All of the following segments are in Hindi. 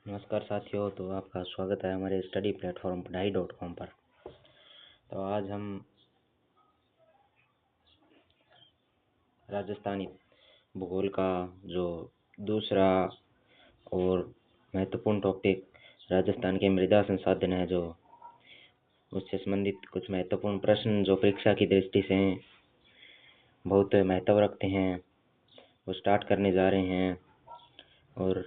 नमस्कार साथियों, तो आपका स्वागत है हमारे स्टडी प्लेटफॉर्म पढ़ाई.com पर। तो आज हम राजस्थानी भूगोल का जो दूसरा और महत्वपूर्ण टॉपिक राजस्थान के मृदा संसाधन है, जो उससे संबंधित कुछ महत्वपूर्ण प्रश्न जो परीक्षा की दृष्टि से बहुत महत्व रखते हैं, वो स्टार्ट करने जा रहे हैं। और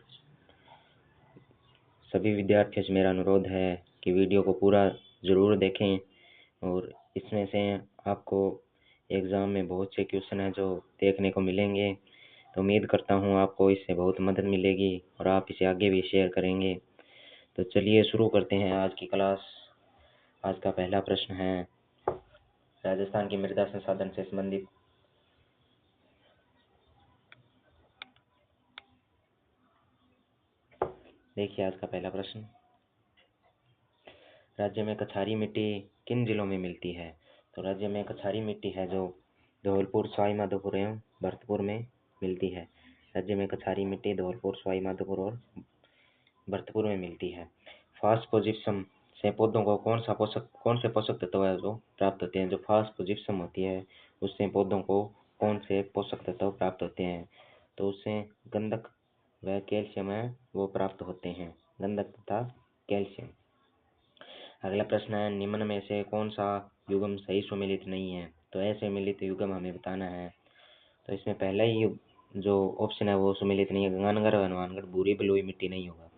सभी विद्यार्थियों से मेरा अनुरोध है कि वीडियो को पूरा ज़रूर देखें, और इसमें से आपको एग्ज़ाम में बहुत से क्वेश्चन हैं जो देखने को मिलेंगे। तो उम्मीद करता हूँ आपको इससे बहुत मदद मिलेगी और आप इसे आगे भी शेयर करेंगे। तो चलिए शुरू करते हैं आज की क्लास। आज का पहला प्रश्न है राजस्थान की मृदा संसाधन से संबंधित। देखिए आज का पहला प्रश्न, राज्य में कछारी मिट्टी किन जिलों में मिलती है? तो राज्य में कछारी मिट्टी है जो धौलपुर, सवाई माधोपुर एवं भरतपुर में मिलती है। राज्य में कछारी मिट्टी धौलपुर, सवाई माधोपुर और भरतपुर में मिलती है। फास्फोजिप्सम से पौधों को कौन से पोषक तत्व है जो प्राप्त होते हैं? जो फास्फोजिप्सम होती है उससे पौधों को कौन से पोषक तत्व प्राप्त होते हैं? तो उससे गंधक व कैल्शियम है वो प्राप्त होते हैं, गंधक तथा कैल्शियम। अगला प्रश्न है, निम्न में से कौन सा युग्म सही सुमेलित नहीं है? तो असुमेलित युग्म हमें बताना है। तो इसमें पहला ही जो ऑप्शन है वो सुमेलित नहीं है। गंगानगर व हनुमानगढ़ भूरी बलुई मिट्टी नहीं होगा।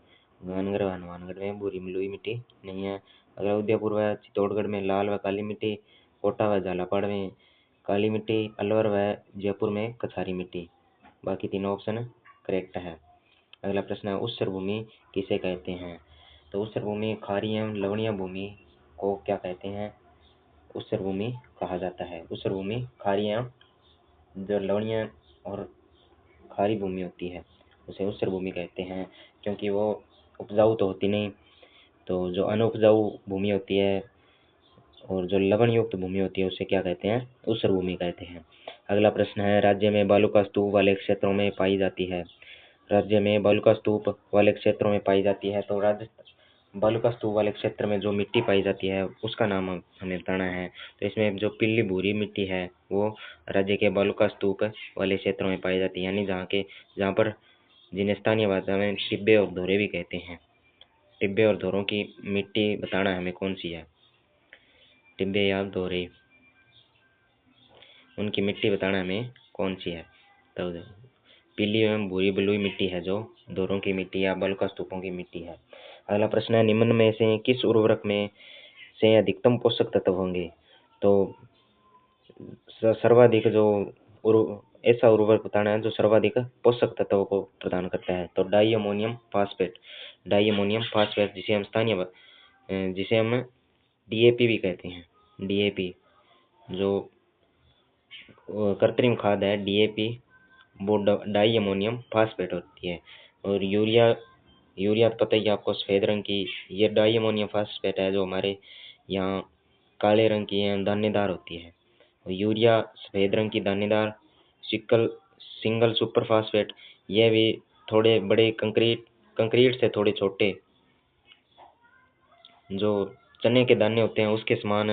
गंगानगर व हनुमानगढ़ में भूरी बलुई मिट्टी नहीं है। अगला उदयपुर व चित्तौड़गढ़ में लाल व काली मिट्टी, कोटा व झालावाड़ में काली मिट्टी, अलवर व जयपुर में कछारी मिट्टी। बाकी तीनों ऑप्शन करेक्ट है। अगला प्रश्न है, ऊसर भूमि किसे कहते हैं? तो ऊसर भूमि खारी एवं लवणीय भूमि को क्या कहते हैं? ऊसर भूमि कहा जाता है। ऊसर भूमि खारी एवं जो लवणीय और खारी भूमि होती है उसे ऊसर भूमि कहते हैं, क्योंकि वो उपजाऊ तो होती नहीं। तो जो अनुपजाऊ भूमि होती है और जो लवण युक्त भूमि होती है उसे क्या कहते हैं? ऊसर भूमि कहते हैं। अगला प्रश्न है, राज्य में बालुका स्तूप वाले क्षेत्रों में पाई जाती है। राज्य में बालुका स्तूप वाले क्षेत्रों में पाई जाती है। तो बालुका स्तूप वाले क्षेत्र में जो मिट्टी पाई जाती है उसका नाम हमें बताना है। तो इसमें जो पीली भूरी मिट्टी है वो राज्य के बालुका स्तूप वाले क्षेत्रों में पाई जाती है, यानी जहाँ पर जिन्हें स्थानीय भाषा में टिब्बे और धोरे भी कहते हैं। टिब्बे और धोरों की मिट्टी बताना है हमें कौन सी है। टिब्बे या धोरे, उनकी मिट्टी बताना हमें कौन सी है। तो पीली एवं भूरी बलुई मिट्टी है जो धोरों की मिट्टी या बालुका स्तूपों की मिट्टी है। अगला प्रश्न है, निम्न में से किस उर्वरक में से अधिकतम पोषक तत्व होंगे? तो सर्वाधिक जो ऐसा उर्वरक बताना है जो सर्वाधिक पोषक तत्वों को प्रदान करता है। तो डाई अमोनियम फास्फेट, जिसे हम डीएपी भी कहते हैं। डीएपी जो कृत्रिम खाद है, डीएपी वो डाई अमोनियम फास्फेट होती है। और यूरिया तो पता ही है आपको, सफ़ेद रंग की, ये डाई अमोनियम फास्फेट है जो हमारे यहाँ काले रंग की दानेदार होती है। और यूरिया सफ़ेद रंग की दानेदार सिंगल सुपर फास्फेट, यह भी थोड़े बड़े कंक्रीट से थोड़े छोटे जो चने के दाने होते हैं उसके समान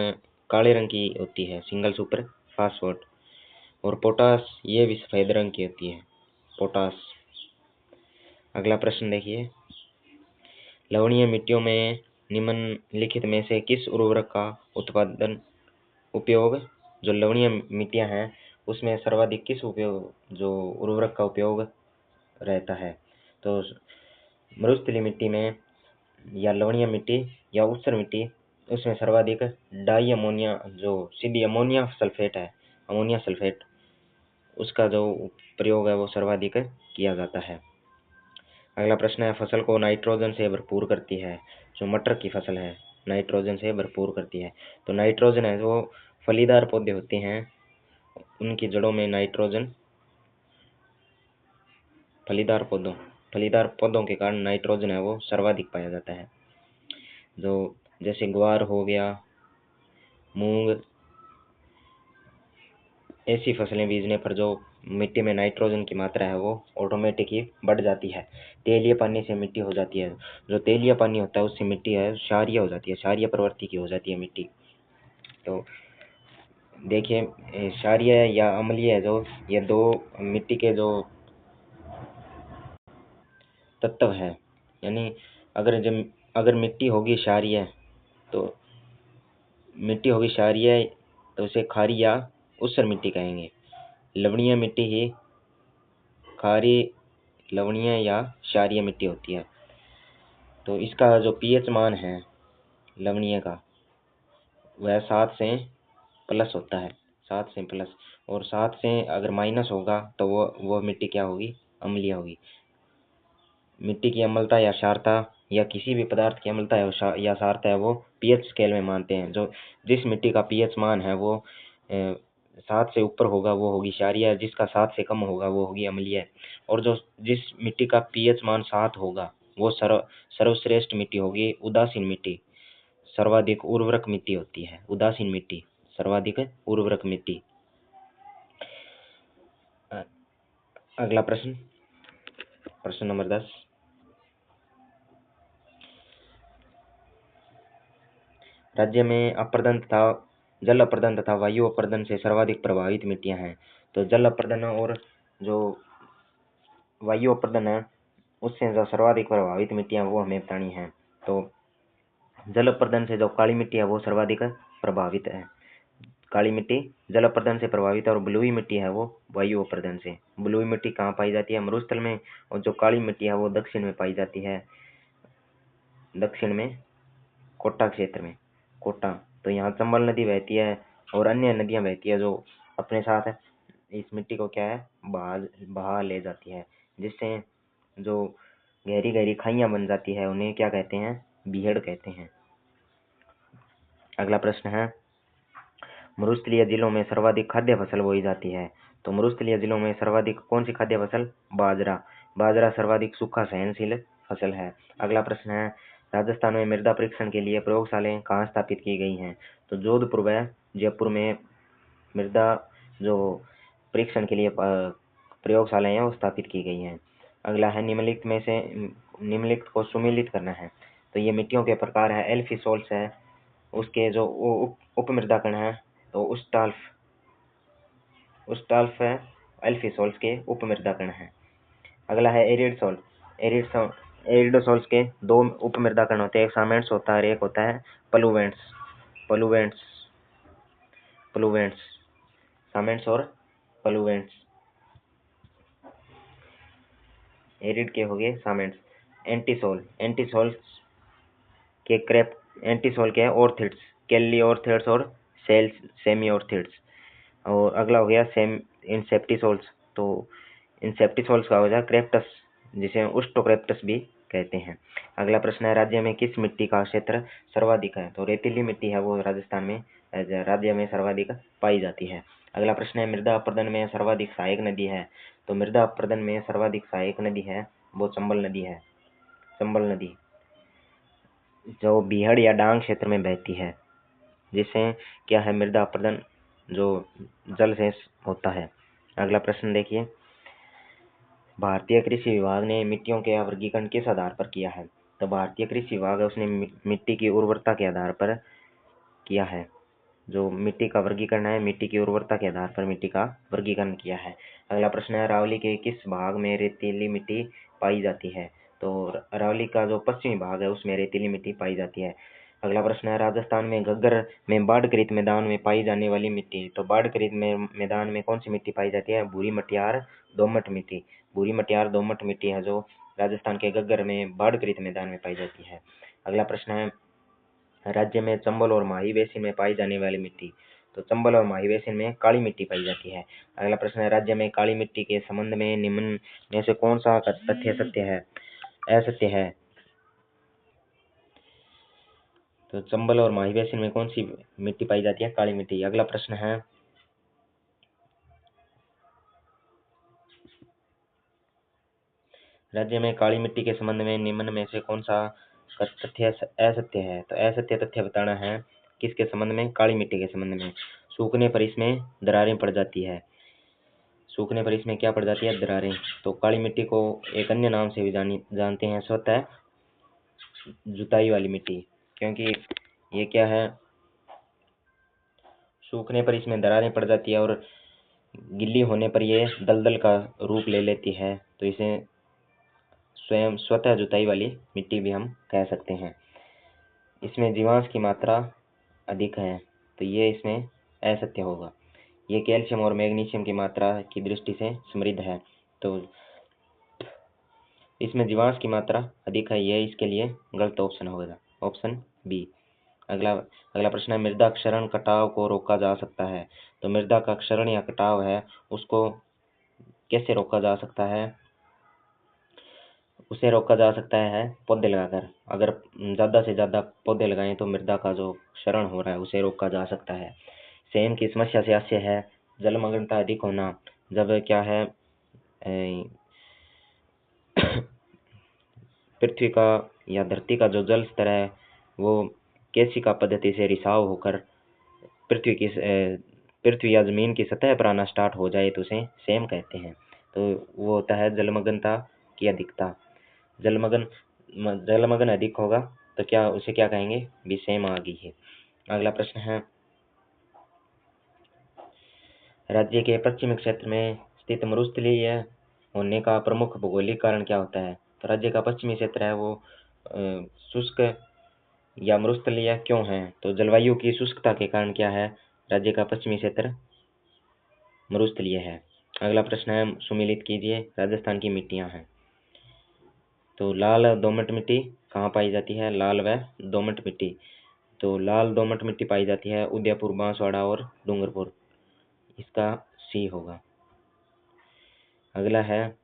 काले रंग की होती है, सिंगल सुपर फास्फेट। और पोटास, ये भी सफ़ेद रंग की होती है, पोटास। अगला प्रश्न देखिए, लवणीय मिट्टियों में निम्नलिखित में से किस उर्वरक का उपयोग, जो लवणीय मिट्टियां हैं उसमें सर्वाधिक किस उर्वरक का उपयोग रहता है? तो मरुस्थलीय मिट्टी में या लवणीय मिट्टी या ऊसर मिट्टी, उसमें सर्वाधिक डाई अमोनिया, जो सीधी अमोनिया सल्फेट है, अमोनिया सल्फेट, उसका जो प्रयोग है वो सर्वाधिक किया जाता है। अगला प्रश्न है, फसल को नाइट्रोजन से भरपूर करती है। जो मटर की फसल है नाइट्रोजन से भरपूर करती है। तो नाइट्रोजन है जो फलीदार पौधे होते हैं उनकी जड़ों में नाइट्रोजन, फलीदार पौधों के कारण नाइट्रोजन है वो सर्वाधिक पाया जाता है। जो जैसे ग्वार हो गया, मूंग, ऐसी फसलें बीजने पर जो मिट्टी में नाइट्रोजन की मात्रा है वो ऑटोमेटिक ही बढ़ जाती है। तेलीय पानी से मिट्टी हो जाती है, जो तेलीय पानी होता है उससे मिट्टी है क्षारीय हो जाती है, क्षारीय प्रवृत्ति की हो जाती है मिट्टी। तो देखिए क्षारीय या अम्लीय है जो ये दो मिट्टी के जो तत्व है, यानी अगर मिट्टी होगी क्षारीय तो उसे खारी या ऊसर मिट्टी कहेंगे। लवणीय मिट्टी ही खारी, लवणीय या क्षारीय मिट्टी होती है। तो इसका जो पीएच मान है लवणीय का वह 7 से प्लस होता है, 7 से प्लस। और 7 से अगर माइनस होगा तो वो मिट्टी क्या होगी, अम्लीय होगी। मिट्टी की अम्लता या क्षारता या किसी भी पदार्थ की अम्लता या क्षारता है वो पीएच स्केल में मानते हैं। जो जिस मिट्टी का पीएच मान है वो 7 से ऊपर होगा वो होगी क्षारीय, जिसका 7 से कम होगा वो होगी अम्लीय। और जिस मिट्टी का पीएच मान 7 होगा वो सर्वश्रेष्ठ मिट्टी होगी, उदासीन मिट्टी। सर्वाधिक उर्वरक मिट्टी होती है उदासीन मिट्टी, सर्वाधिक उर्वरक मिट्टी। अगला प्रश्न नंबर 10। राज्य में जल अपर्दन तथा वायु अपर्दन से सर्वाधिक प्रभावित मिट्टियां हैं। तो जल अपर्दन और जो वायु अपर्दन है उससे जो सर्वाधिक प्रभावित मिट्टियां वो हमें बतानी है। तो जल अपर्दन से जो काली मिट्टी है वो सर्वाधिक प्रभावित है। काली मिट्टी जल अपर्दन से प्रभावित है और बलुई मिट्टी है वो वायु अपर्दन से। बलुई मिट्टी कहाँ पाई जाती है, मरुस्थल में। और जो काली मिट्टी है वो दक्षिण में पाई जाती है, दक्षिण में कोटा क्षेत्र में, कोटा। तो यहाँ चंबल नदी बहती है और अन्य नदियां बहती है जो अपने साथ इस मिट्टी को क्या है बहा ले जाती है, जिससे जो गहरी गहरी खाइयां बन जाती है उन्हें क्या कहते हैं, बीहड़ कहते हैं। अगला प्रश्न है, मरुस्थलीय जिलों में सर्वाधिक खाद्य फसल बोई जाती है। तो मरुस्थलीय जिलों में सर्वाधिक कौन सी खाद्य फसल, बाजरा सर्वाधिक सूखा सहनशील फसल है। अगला प्रश्न है, राजस्थान में मृदा परीक्षण के लिए प्रयोगशालाएं कहाँ स्थापित की गई हैं। तो जोधपुर व जयपुर में मृदा जो परीक्षण के लिए प्रयोगशालाएं हैं वो स्थापित की गई हैं। अगला है, निम्नलिखित को सुमेलित करना है। तो ये मिट्टियों के प्रकार है, एल्फी सोल्स है, उसके जो उप मृदा कण है तो उस्टाल्फ है, एल्फी सोल्स के उप मृदा कण है। अगला है एरिड सोल्स के दो उप मृदा कण होते हैं, एक सामेंट्स होता है और एक होता है प्लूवेंट्स। सामेंट्स और प्लूवेंट्स, एरिड के हो गए सामेंट्स। एंटीसोल के ऑर्थिड्स, कैलियोर्थिड्स और सेमी ऑर्थिड्स। और अगला हो गया इंसेप्टिसोल्स। तो इंसेप्टिसोल्स का हो जाए क्रेप्टस, जिसे उस्टोक्रेप्टस भी कहते हैं। अगला प्रश्न है, राज्य में किस मिट्टी का क्षेत्र सर्वाधिक है। तो रेतीली मिट्टी है वो राजस्थान में राज्य में सर्वाधिक पाई जाती है। अगला प्रश्न है, मृदा अपरदन में सर्वाधिक सहायक नदी है। तो मृदा अपरदन में सर्वाधिक सहायक नदी है वो चंबल नदी है। चंबल नदी जो बीहड़ या डांग क्षेत्र में बहती है, जिससे क्या है, मृदा अपरदन जो जल से होता है। अगला प्रश्न देखिए, भारतीय कृषि विभाग ने मिट्टियों के वर्गीकरण किस आधार पर किया है। तो भारतीय कृषि विभाग है उसने मिट्टी की उर्वरता के आधार पर किया है। जो मिट्टी का वर्गीकरण है, मिट्टी की उर्वरता के आधार पर मिट्टी का वर्गीकरण किया है। अगला प्रश्न है, अरावली के किस भाग में रेतीली मिट्टी पाई जाती है। तो अरावली का जो पश्चिमी भाग है उसमें रेतीली मिट्टी पाई जाती है। अगला प्रश्न है, राजस्थान में घग्गर में बाढ़कृत मैदान में पाई जाने वाली मिट्टी। तो बाढ़कृत मैदान में कौन सी मिट्टी पाई जाती है, भूरी मटियार दोमट मिट्टी। भूरी मटियार दोमट मिट्टी है जो राजस्थान के घग्गर में बाढ़कृत मैदान में पाई जाती है। अगला प्रश्न है, राज्य में चंबल और माही बेसिन में पाई जाने वाली मिट्टी। तो चंबल और माही बेसिन में काली मिट्टी पाई जाती है। अगला प्रश्न है, राज्य में काली मिट्टी के संबंध में निम्न में से कौन सा तथ्य असत्य है। तो चंबल और माही बेसिन में कौन सी मिट्टी पाई जाती है, काली मिट्टी। अगला प्रश्न है, राज्य में काली मिट्टी के संबंध में निम्न में से कौन सा तथ्य असत्य है। तो असत्य तथ्य बताना है किसके संबंध में, काली मिट्टी के संबंध में। सूखने पर इसमें दरारें पड़ जाती है। सूखने पर इसमें क्या पड़ जाती है, दरारें। तो काली मिट्टी को एक अन्य नाम से भी जानते हैं, स्वतः जुताई वाली मिट्टी, क्योंकि ये क्या है, सूखने पर इसमें दरारें पड़ जाती है और गिल्ली होने पर ये दलदल का रूप ले लेती है, तो इसे स्वयं स्वतः जुताई वाली मिट्टी भी हम कह सकते हैं। इसमें जीवांश की मात्रा अधिक है, तो ये इसमें असत्य होगा। ये कैल्शियम और मैग्नीशियम की मात्रा की दृष्टि से समृद्ध है, तो इसमें जीवांश की मात्रा अधिक है, ये इसके लिए गलत ऑप्शन होगा, ऑप्शन बी। अगला प्रश्न है, मृदा क्षरण कटाव को रोका जा सकता है। तो मृदा का क्षरण या कटाव है, उसको कैसे रोका जा सकता है, उसे रोका जा सकता है पौधे लगाकर। अगर ज़्यादा से ज़्यादा पौधे लगाएं तो मृदा का जो क्षरण हो रहा है उसे रोका जा सकता है। सेम की समस्या से आशय है जलमग्नता अधिक होना। जब क्या है, पृथ्वी का या धरती का जो जल स्तर है वो केशिका पद्धति से रिसाव होकर पृथ्वी या जमीन की सतह पर आना स्टार्ट हो जाए तो उसे सेम कहते हैं। तो वो होता है जलमग्नता की अधिकता। जलमग्न अधिक होगा तो क्या उसे क्या कहेंगे, भी सेम आ गई है। अगला प्रश्न है, राज्य के पश्चिमी क्षेत्र में स्थित मरुस्थलीय होने का प्रमुख भौगोलिक कारण क्या होता है। तो राज्य का पश्चिमी क्षेत्र है वो शुष्क या मरुस्थलीय क्यों है, तो जलवायु की शुष्कता के कारण क्या है, राज्य का पश्चिमी क्षेत्र मरुस्थलीय है। अगला प्रश्न है, सुमेलित कीजिए राजस्थान की मिट्टियां हैं। तो लाल दोमट मिट्टी कहाँ पाई जाती है, लाल व दोमट मिट्टी। तो लाल दोमट मिट्टी पाई जाती है उदयपुर, बांसवाड़ा और डूंगरपुर, इसका सी होगा। अगला है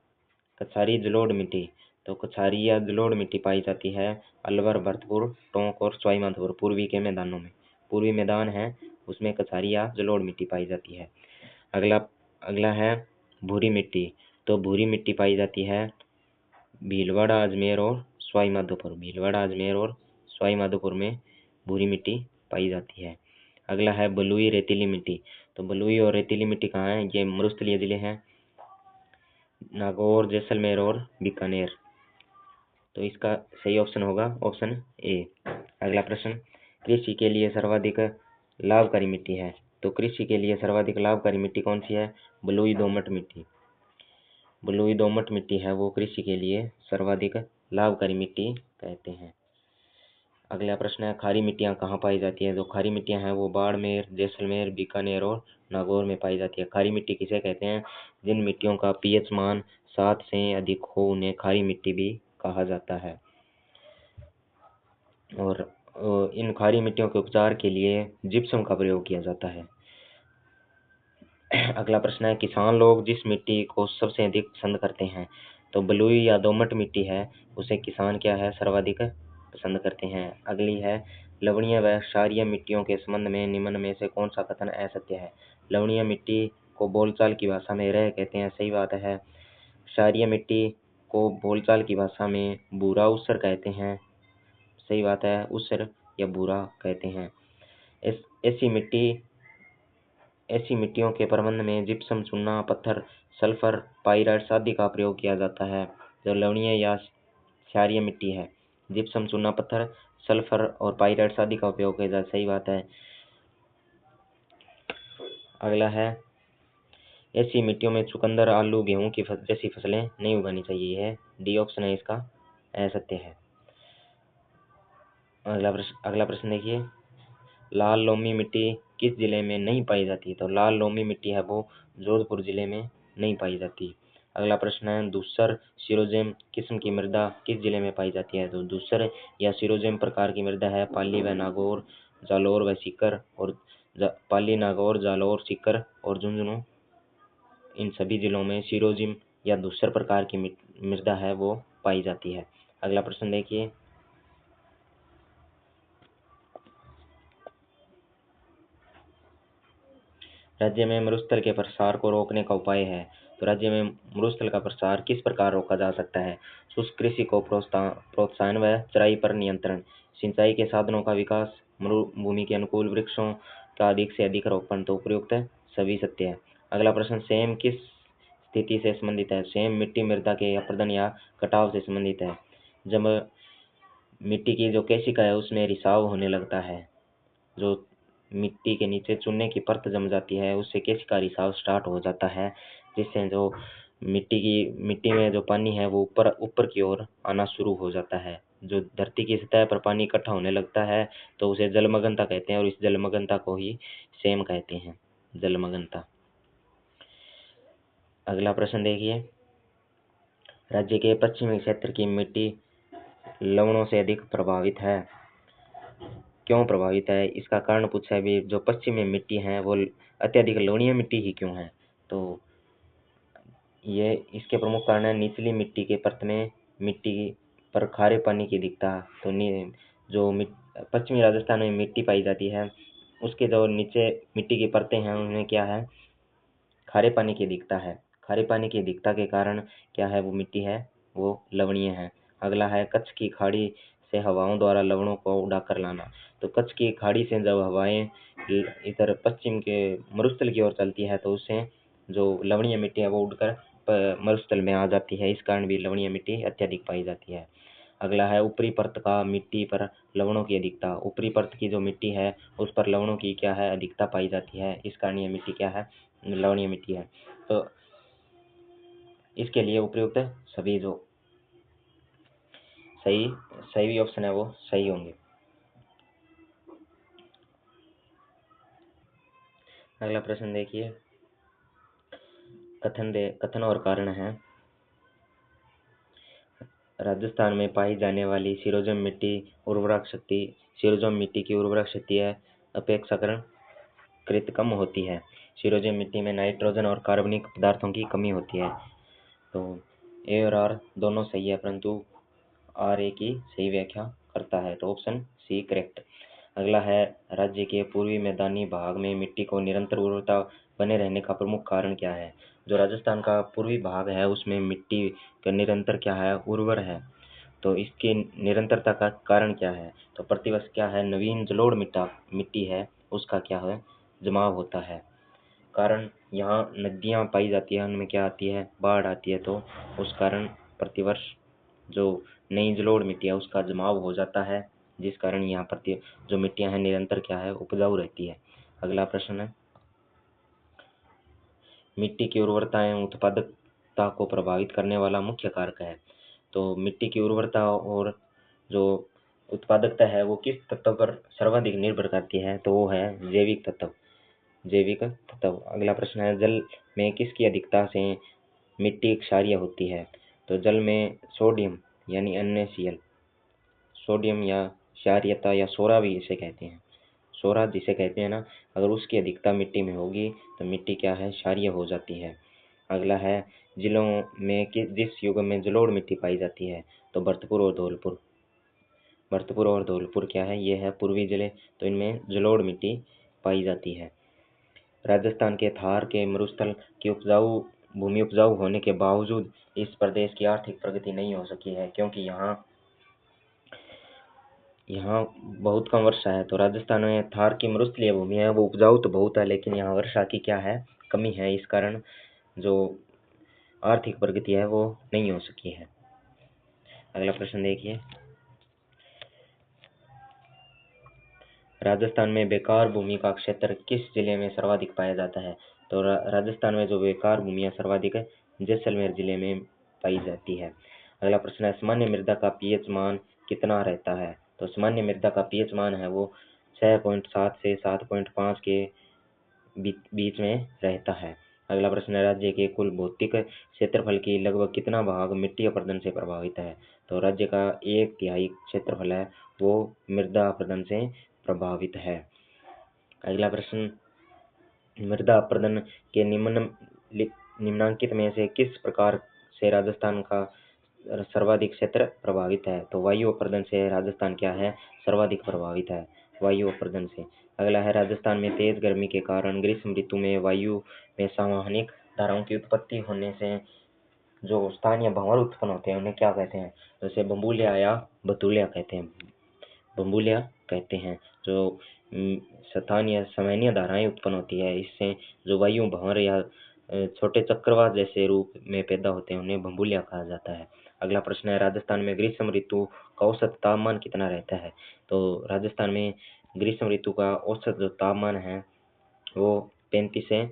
कछारी जलोढ़ मिट्टी। तो कछारी या जलोढ़ मिट्टी पाई जाती है अलवर, भरतपुर, टोंक और सवाईमाधोपुर पूर्वी के मैदानों में। पूर्वी मैदान है उसमें कछारी या जलोढ़ मिट्टी पाई जाती है। अगला है भूरी मिट्टी। तो भूरी मिट्टी पाई जाती है भीलवाड़ा, अजमेर और सवाईमाधोपुर। भीलवाड़ा, अजमेर और सवाईमाधोपुर में भूरी मिट्टी पाई जाती है। अगला है बलुई रेतीली मिट्टी। तो बलुई और रेतीली मिट्टी कहाँ है, ये मरुस्थलीय जिले हैं, नागौर, जैसलमेर और बीकानेर। तो इसका सही ऑप्शन होगा ऑप्शन ए। अगला प्रश्न, कृषि के लिए सर्वाधिक लाभकारी मिट्टी है। तो कृषि के लिए सर्वाधिक लाभकारी मिट्टी कौन सी है, बलुई दोमट मिट्टी। बलुई दोमट मिट्टी है वो कृषि के लिए सर्वाधिक लाभकारी मिट्टी कहते हैं। अगला प्रश्न है, खारी मिट्टियाँ कहाँ पाई जाती है। जो खारी मिट्टियाँ हैं वो बाड़मेर, जैसलमेर, बीकानेर और नागौर में पाई जाती है। खारी मिट्टी किसे कहते हैं, जिन मिट्टियों का पीएच मान 7 से अधिक हो उन्हें खारी मिट्टी भी कहा जाता है। और इन खारी मिट्टियों के उपचार के लिए जिप्सम का प्रयोग किया जाता है। अगला प्रश्न है, किसान लोग जिस मिट्टी को सबसे अधिक पसंद करते हैं। तो बलुई या दोमट मिट्टी है उसे किसान क्या है, सर्वाधिक पसंद करते हैं। अगली है, लवणीय व क्षारीय मिट्टियों के संबंध में निम्न में से कौन सा कथन असत्य है। लवणीय मिट्टी को बोलचाल की भाषा में रह कहते हैं, सही बात है। क्षारीय मिट्टी को बोलचाल की भाषा में भूरा ऊसर कहते हैं, सही बात है, ऊसर या भूरा कहते हैं। ऐसी मिट्टियों के प्रबंध में जिप्सम, चूना, पत्थर, सल्फर, पाइराइट्स आदि का प्रयोग किया जाता है। जो लवणीय या क्षारीय मिट्टी है, जिप्सम, चूना, पत्थर, सल्फर और पाइराइट्स आदि का उपयोग किया जाता है, सही बात है। अगला है, ऐसी मिट्टियों में चुकंदर, आलू, गेहूं की जैसी फसलें नहीं उगानी चाहिए, है डी ऑप्शन है इसका असत्य है। अगला प्रश्न देखिए, लाल लोमी मिट्टी किस जिले में नहीं पाई जाती। तो लाल लोमी मिट्टी है वो जोधपुर जिले में नहीं पाई जाती। अगला प्रश्न है, दूसर सिरोजेम किस्म की मृदा किस जिले में पाई जाती है। तो दूसर या सिरोजेम प्रकार की मृदा है पाली व नागौर, जालौर व सीकर और पाली, नागौर, जालौर, सीकर और झुंझुनू, इन सभी जिलों में सिरोजिम या दूसर प्रकार की मृदा है वो पाई जाती है। अगला प्रश्न देखिए, राज्य में मरुस्थल के प्रसार को रोकने का उपाय है। तो राज्य में मरुस्थल का प्रसार किस प्रकार रोका जा सकता है। शुष्क कृषि को प्रोत्साहन व चराई पर नियंत्रण, सिंचाई के साधनों का विकास, मरुभूमि के अनुकूल वृक्षों का अधिक से अधिक रोपण। तो उपयुक्त सभी सत्य है। अगला प्रश्न, सेम किस स्थिति से संबंधित है। सेम मिट्टी मृदा के अपरदन या कटाव से संबंधित है। जब मिट्टी की जो केशिका है उसमें रिसाव होने लगता है, जो मिट्टी के नीचे चूने की परत जम जाती है उससे केशिका रिसाव स्टार्ट हो जाता है, जिससे जो मिट्टी में जो पानी है वो ऊपर की ओर आना शुरू हो जाता है। जो धरती की सतह पर पानी इकट्ठा होने लगता है तो उसे जलमग्नता कहते हैं, और इस जलमग्नता को ही सेम कहते हैं, जलमग्नता। अगला प्रश्न देखिए, राज्य के पश्चिमी क्षेत्र की मिट्टी लवणों से अधिक प्रभावित है, क्यों प्रभावित है? इसका कारण पूछा है भी, जो पश्चिमी मिट्टी है वो अत्यधिक लवणीय मिट्टी ही क्यों है? तो ये इसके प्रमुख कारण है, निचली मिट्टी के परत में मिट्टी पर खारे पानी की अधिकता। तो जो पश्चिमी राजस्थान में मिट्टी पाई जाती है उसके जो नीचे मिट्टी की परतें हैं उनमें क्या है, खारे पानी की अधिकता है। खारे पानी की अधिकता के कारण क्या है, वो मिट्टी है वो लवणीय है। अगला है, कच्छ की खाड़ी से हवाओं द्वारा लवणों को उड़ाकर लाना। तो कच्छ की खाड़ी से जब हवाएं इधर पश्चिम के मरुस्थल की ओर चलती है तो उससे जो लवणीय मिट्टी है वो उड़कर मरुस्थल में आ जाती है, इस कारण भी लवणीय मिट्टी अत्यधिक पाई जाती है। अगला है, ऊपरी परत का मिट्टी पर लवणों की अधिकता। ऊपरी परत की जो मिट्टी है उस पर लवणों की क्या है, अधिकता पाई जाती है, इस कारण ये मिट्टी क्या है, लवणीय मिट्टी है। तो इसके लिए उपयुक्त सभी जो सही भी ऑप्शन है वो सही होंगे। अगला प्रश्न देखिए, कथन और कारण है। राजस्थान में पाई जाने वाली सिरोजम मिट्टी सिरोजम मिट्टी की उर्वरक शक्ति है अपेक्षाकृत कम होती है। सिरोजम मिट्टी में नाइट्रोजन और कार्बनिक पदार्थों की कमी होती है। तो ए और आर दोनों सही है, परंतु आर ए की सही व्याख्या करता है, तो ऑप्शन सी करेक्ट। अगला है, राज्य के पूर्वी मैदानी भाग में मिट्टी को निरंतर उर्वरता बने रहने का प्रमुख कारण क्या है? जो राजस्थान का पूर्वी भाग है उसमें मिट्टी का निरंतर क्या है, उर्वर है। तो इसकी निरंतरता का कारण क्या है? तो प्रतिवर्ष क्या है, नवीन जलोढ़ मिट्टी है उसका क्या है, जमाव होता है। कारण यहाँ नदियाँ पाई जाती है, उनमें क्या आती है, बाढ़ आती है, तो उस कारण प्रतिवर्ष जो नई जलोढ़ मिट्टी है उसका जमाव हो जाता है, जिस कारण यहाँ पर जो मिट्टियाँ हैं निरंतर क्या है, उपजाऊ रहती है। अगला प्रश्न है, मिट्टी की उर्वरता एवं उत्पादकता को प्रभावित करने वाला मुख्य कारक है। तो मिट्टी की उर्वरता और जो उत्पादकता है वो किस तत्व पर सर्वाधिक निर्भर करती है? तो वो है जैविक तत्व। अगला प्रश्न है, जल में किसकी अधिकता से मिट्टी क्षारीय होती है? तो जल में सोडियम यानी NaCl, सोडियम या क्षारीयता या सोरा भी इसे कहते हैं, सोरा जिसे कहते हैं ना, अगर उसकी अधिकता मिट्टी में होगी तो मिट्टी क्या है, क्षारीय हो जाती है। अगला है, जिलों में जिस युग में जलोढ़ मिट्टी पाई जाती है? तो भरतपुर और धौलपुर क्या है, ये है पूर्वी जिले, तो इनमें जलोढ़ मिट्टी पाई जाती है। राजस्थान के थार के मरुस्थल की भूमि उपजाऊ होने के बावजूद इस प्रदेश की आर्थिक प्रगति नहीं हो सकी है, क्योंकि यहाँ बहुत कम वर्षा है। तो राजस्थान में थार की मरुस्थलीय भूमि है वो उपजाऊ तो बहुत है, लेकिन यहाँ वर्षा की क्या है, कमी है, इस कारण जो आर्थिक प्रगति है वो नहीं हो सकी है। अगला प्रश्न देखिए, राजस्थान में बेकार भूमि का क्षेत्र किस जिले में सर्वाधिक पाया जाता है? तो राजस्थान में जो बेकार भूमि है सर्वाधिक जैसलमेर जिले में पाई जाती है। अगला प्रश्न है, सामान्य मृदा का पीएच मान कितना रहता है? तो सामान्य मृदा का पीएच मान है वो 6.7 से 7.5 के बीच में रहता है। अगला प्रश्न है, राज्य के कुल भौतिक क्षेत्रफल की लगभग कितना भाग मिट्टी अपरदन से प्रभावित है? तो राज्य का 1/3 क्षेत्रफल है वो मृदा अपरदन से प्रभावित है। अगला प्रश्न, मृदा अपरदन के निम्नलिखित में से किस प्रकार से राजस्थान का सर्वाधिक क्षेत्र प्रभावित है? तो वायु अपरदन से राजस्थान क्या है, सर्वाधिक प्रभावित है, वायु अपरदन से। अगला है, राजस्थान में तेज गर्मी के कारण ग्रीष्म ऋतु में वायु में संवहनिक धाराओं की उत्पत्ति होने से जो स्थानीय भंवर उत्पन्न होते हैं उन्हें क्या कहते हैं? जैसे बम्बुलिया या बतुलिया कहते हैं, बम्बुलिया कहते हैं। जो स्थानीय संवहनीय धाराएं उत्पन्न होती है, इससे जो वायु भंवर या छोटे चक्रवात जैसे रूप में पैदा होते हैं उन्हें भंबुलिया कहा जाता है। अगला प्रश्न है, राजस्थान में ग्रीष्म ऋतु का औसत तापमान कितना रहता है? तो राजस्थान में ग्रीष्म ऋतु का औसत जो तापमान है वो 35 से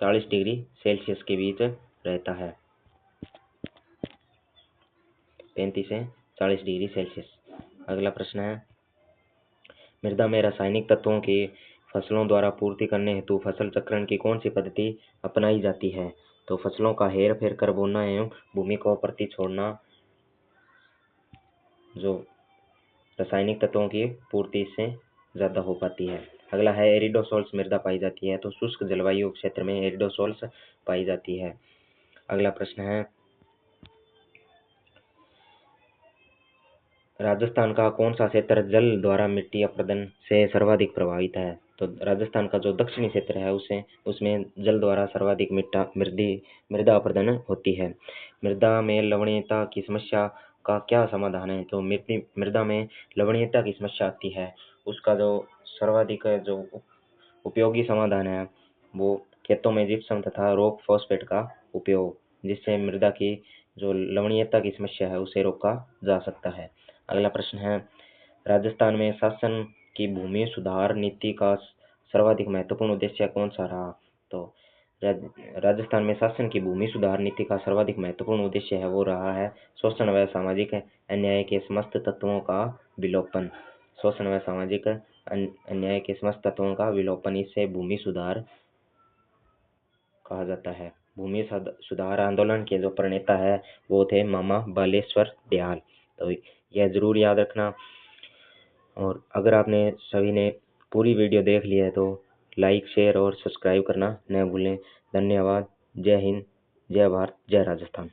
40 डिग्री सेल्सियस के बीच रहता है। 35 से 40 डिग्री सेल्सियस। अगला प्रश्न है, मृदा में रासायनिक तत्वों की फसलों द्वारा पूर्ति करने हेतु फसल चक्रण की कौन सी पद्धति अपनाई जाती है? तो फसलों का हेर फेर कर बोना एवं भूमि को प्रति छोड़ना जो रासायनिक तत्वों की पूर्ति से ज्यादा हो पाती है। अगला है, एरिडोसोल्स मृदा पाई जाती है, तो शुष्क जलवायु क्षेत्र में एरिडोसोल्स पाई जाती है। अगला प्रश्न है, राजस्थान का कौन सा क्षेत्र जल द्वारा मिट्टी अपरदन से सर्वाधिक प्रभावित है? तो राजस्थान का जो दक्षिणी क्षेत्र है उसमें जल द्वारा सर्वाधिक मृदा अपरदन होती है। मृदा में लवणीयता की समस्या का क्या समाधान है? तो मृदा में लवणीयता की समस्या आती है, उसका जो सर्वाधिक जो उपयोगी समाधान है वो खेतों में जिप्सम तथा रॉक फॉस्फेट का उपयोग, जिससे मृदा की जो लवणीयता की समस्या है उसे रोका जा सकता है। अगला प्रश्न है, राजस्थान में शासन की भूमि सुधार नीति का सर्वाधिक महत्वपूर्ण उद्देश्य कौन सा रहा? तो राजस्थान में शासन की भूमि सुधार नीति का सर्वाधिक महत्वपूर्ण उद्देश्य है वो रहा है शोषण व सामाजिक अन्याय के समस्त तत्वों का विलोपन। शोषण व सामाजिक अन्याय के समस्त तत्वों का विलोपन, इससे भूमि सुधार कहा जाता है। भूमि सुधार आंदोलन के जो प्रणेता है वो थे मामा बालेश्वर दयाल। तो यह जरूर याद रखना, और अगर आपने सभी ने पूरी वीडियो देख ली है तो लाइक शेयर और सब्सक्राइब करना न भूलें। धन्यवाद। जय हिंद, जय भारत, जय राजस्थान।